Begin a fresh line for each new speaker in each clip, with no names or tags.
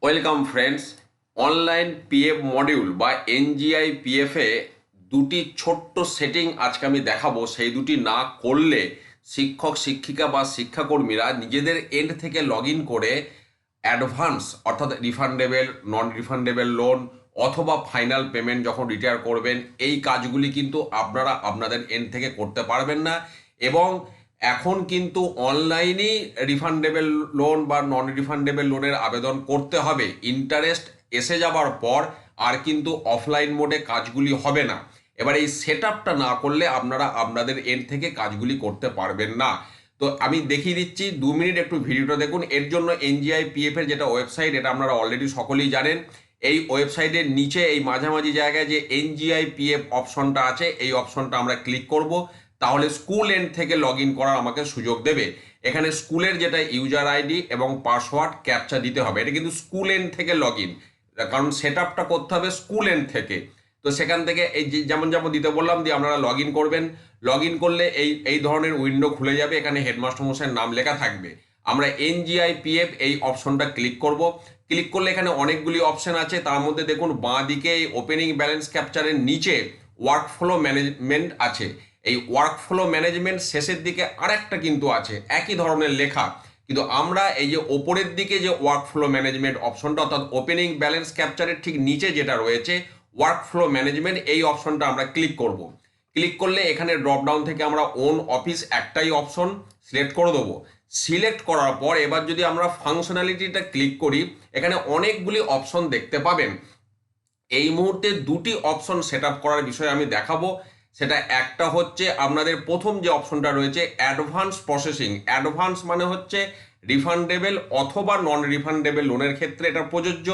Welcome friends. Online PF module বা এনজিআই পিএফে দুটি ছোট্ট সেটিং আজকে আমি দেখাবো। সেই দুটি না করলে শিক্ষক শিক্ষিকা বা শিক্ষাকর্মীরা নিজেদের এন্ড থেকে লগ ইন করে অ্যাডভান্স অর্থাৎ রিফান্ডেবল, নন রিফান্ডেবল লোন অথবা ফাইনাল পেমেন্ট যখন রিটায়ার করবেন, এই কাজগুলি কিন্তু আপনারা আপনাদের এন্ড থেকে করতে পারবেন না। এবং এখন কিন্তু অনলাইনেই রিফান্ডেবল লোন বা নন রিফান্ডেবল লোনের আবেদন করতে হবে। ইন্টারেস্ট এসে যাবার পর আর কিন্তু অফলাইন মোডে কাজগুলি হবে না। এবার এই সেট আপটা না করলে আপনারা আপনাদের এন্ড থেকে কাজগুলি করতে পারবেন না। তো আমি দেখিয়ে দিচ্ছি, 2 মিনিট একটু ভিডিওটা দেখুন। এর জন্য এনজিআই পিএফ এর যেটা ওয়েবসাইট, এটা আপনারা অলরেডি সকলেই জানেন। এই ওয়েবসাইটের নিচে এই মাঝামাঝি জায়গায় যে এনজিআই পিএফ অপশনটা আছে, এই অপশনটা আমরা ক্লিক করব। তাহলে স্কুল এন্ড থেকে লগ ইন করার আমাকে সুযোগ দেবে। এখানে স্কুলের যেটা ইউজার আইডি এবং পাসওয়ার্ড ক্যাপচা দিতে হবে। এটা কিন্তু স্কুল এন্ড থেকে লগ ইন, কারণ সেট আপটা করতে হবে স্কুল এন্ড থেকে। তো সেখান থেকে এই যে যেমন যেমন দিতে বললাম দিয়ে আপনারা লগ ইন করবেন। লগ ইন করলে এই ধরনের উইন্ডো খুলে যাবে। এখানে হেডমাস্টার মশাইয়ের নাম লেখা থাকবে। আমরা এনজিআই পিএফ এই অপশনটা ক্লিক করব। ক্লিক করলে এখানে অনেকগুলি অপশন আছে। তার মধ্যে দেখুন বাঁ দিকে এই ওপেনিং ব্যালেন্স ক্যাপচারের নিচে ওয়ার্ক ফ্লো ম্যানেজমেন্ট আছে। এই ওয়ার্ক ফ্লো ম্যানেজমেন্ট শেষের দিকে আরেকটা কিন্তু আছে একই ধরনের লেখা, কিন্তু আমরা এই যে ওপরের দিকে যে ওয়ার্ক ফ্লো ম্যানেজমেন্ট অপশনটা অর্থাৎ ওপেনিং ব্যালেন্স ক্যাপচারের ঠিক নিচে যেটা রয়েছে ওয়ার্ক ফ্লো ম্যানেজমেন্ট, এই অপশনটা আমরা ক্লিক করব। ক্লিক করলে এখানে ড্রপ ডাউন থেকে আমরা ওন অফিস একটাই অপশন সিলেক্ট করে দেবো। সিলেক্ট করার পর এবার যদি আমরা ফাংশনালিটিটা ক্লিক করি, এখানে অনেকগুলি অপশন দেখতে পাবেন। এই মুহূর্তে দুটি অপশন সেট আপ করার বিষয়ে আমি দেখাবো। সেটা একটা হচ্ছে আপনাদের প্রথম যে অপশনটা রয়েছে অ্যাডভান্স প্রসেসিং। অ্যাডভান্স মানে হচ্ছে রিফান্ডেবল অথবা নন রিফান্ডেবল লোনের ক্ষেত্রে এটা প্রযোজ্য।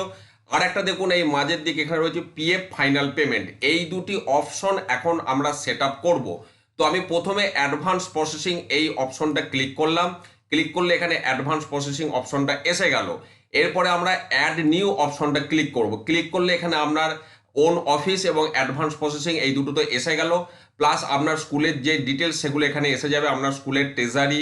আর একটা দেখুন এই মাঝের দিকে এখানে রয়েছে পিএফ ফাইনাল পেমেন্ট। এই দুটি অপশন এখন আমরা সেট আপ করবো। তো আমি প্রথমে অ্যাডভান্স প্রসেসিং এই অপশনটা ক্লিক করলাম। ক্লিক করলে এখানে অ্যাডভান্স প্রসেসিং অপশনটা এসে গেল। এরপরে আমরা অ্যাড নিউ অপশনটা ক্লিক করব। ক্লিক করলে এখানে আপনার ওন অফিস এবং অ্যাডভান্স প্রসেসিং এই দুটো তো এসে গেল, প্লাস আপনার স্কুলের যে ডিটেলস সেগুলো এখানে এসে যাবে। আপনার স্কুলের ট্রেজারি,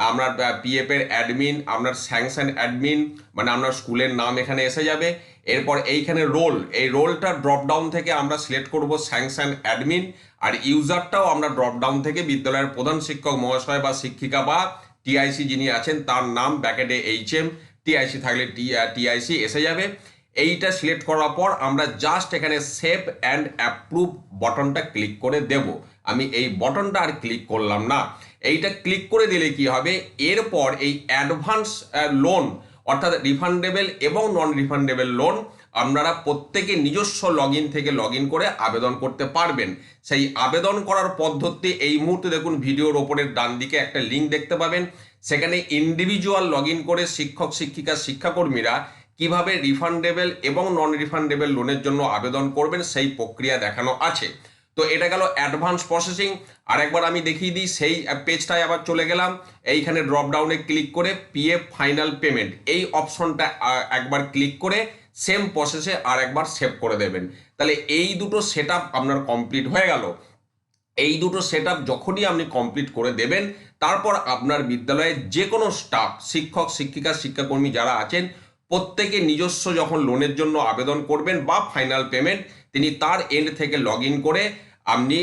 আপনার পিএফ এর অ্যাডমিন, আপনার স্যাংশন অ্যাডমিন, মানে আপনার স্কুলের নাম এখানে এসে যাবে। এরপর এইখানে রোল, এই রোলটা ড্রপ ডাউন থেকে আমরা সিলেক্ট করব স্যাংশন অ্যাডমিন। আর ইউজারটাও আমরা ড্রপ ডাউন থেকে বিদ্যালয়ের প্রধান শিক্ষক মহাশয় বা শিক্ষিকা বা টিআইসি যিনি আছেন তার নাম ব্যাকেটে এইচএম, টিআইসি থাকলে টিআইসি এসে যাবে। এইটা সিলেক্ট করার পর আমরা জাস্ট এখানে সেভ অ্যান্ড অ্যাপ্রুভ বটনটা ক্লিক করে দেব। আমি এই বটনটা আর ক্লিক করলাম না। এইটা ক্লিক করে দিলে কি হবে, এরপর এই অ্যাডভান্স লোন অর্থাৎ রিফান্ডেবল এবং নন রিফান্ডেবল লোন আপনারা প্রত্যেকে নিজস্ব লগ ইন থেকে লগ ইন করে আবেদন করতে পারবেন। সেই আবেদন করার পদ্ধতি এই মুহূর্তে দেখুন ভিডিওর ওপরের ডান দিকে একটা লিঙ্ক দেখতে পাবেন। সেখানে ইন্ডিভিজুয়াল লগ ইন করে শিক্ষক শিক্ষিকা শিক্ষাকর্মীরা কিভাবে রিফান্ডেবল এবং নন রিফান্ডেবল লোনের জন্য আবেদন করবেন সেই প্রক্রিয়া দেখানো আছে। তো এটা গেল অ্যাডভান্স প্রসেসিং। আরেকবার আমি দেখিয়ে দিই, সেই পেজটায় আবার চলে গেলাম। এইখানে ড্রপ ডাউনে ক্লিক করে পিএফ ফাইনাল পেমেন্ট এই অপশনটা একবার ক্লিক করে সেম প্রসেসে আর একবার সেভ করে দেবেন। তাহলে এই দুটো সেট আপ আপনার কমপ্লিট হয়ে গেল। এই দুটো সেট আপ যখনই আপনি কমপ্লিট করে দেবেন, তারপর আপনার বিদ্যালয়ের যে কোনো স্টাফ, শিক্ষক শিক্ষিকা শিক্ষাকর্মী যারা আছেন, প্রত্যেকে নিজস্ব যখন লোনের জন্য আবেদন করবেন বা ফাইনাল পেমেন্ট, তিনি তার এন্ড থেকে লগ ইন করে আপনি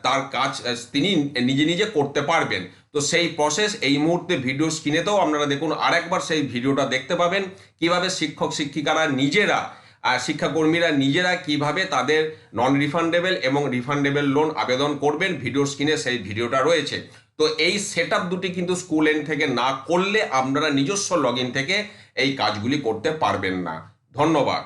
তার কাজ তিনি নিজে নিজে করতে পারবেন। তো সেই প্রসেস এই মুহূর্তে ভিডিও স্ক্রিনেতেও আপনারা দেখুন, আরেকবার সেই ভিডিওটা দেখতে পাবেন কিভাবে শিক্ষক শিক্ষিকারা নিজেরা শিক্ষাকর্মীরা নিজেরা কিভাবে তাদের নন রিফান্ডেবল এবং রিফান্ডেবল লোন আবেদন করবেন। ভিডিও স্ক্রিনে সেই ভিডিওটা রয়েছে। তো এই সেট আপ দুটি কিন্তু স্কুল এন্ড থেকে না করলে আপনারা নিজস্ব লগ ইন থেকে এই কাজগুলি করতে পারবেন না। ধন্যবাদ।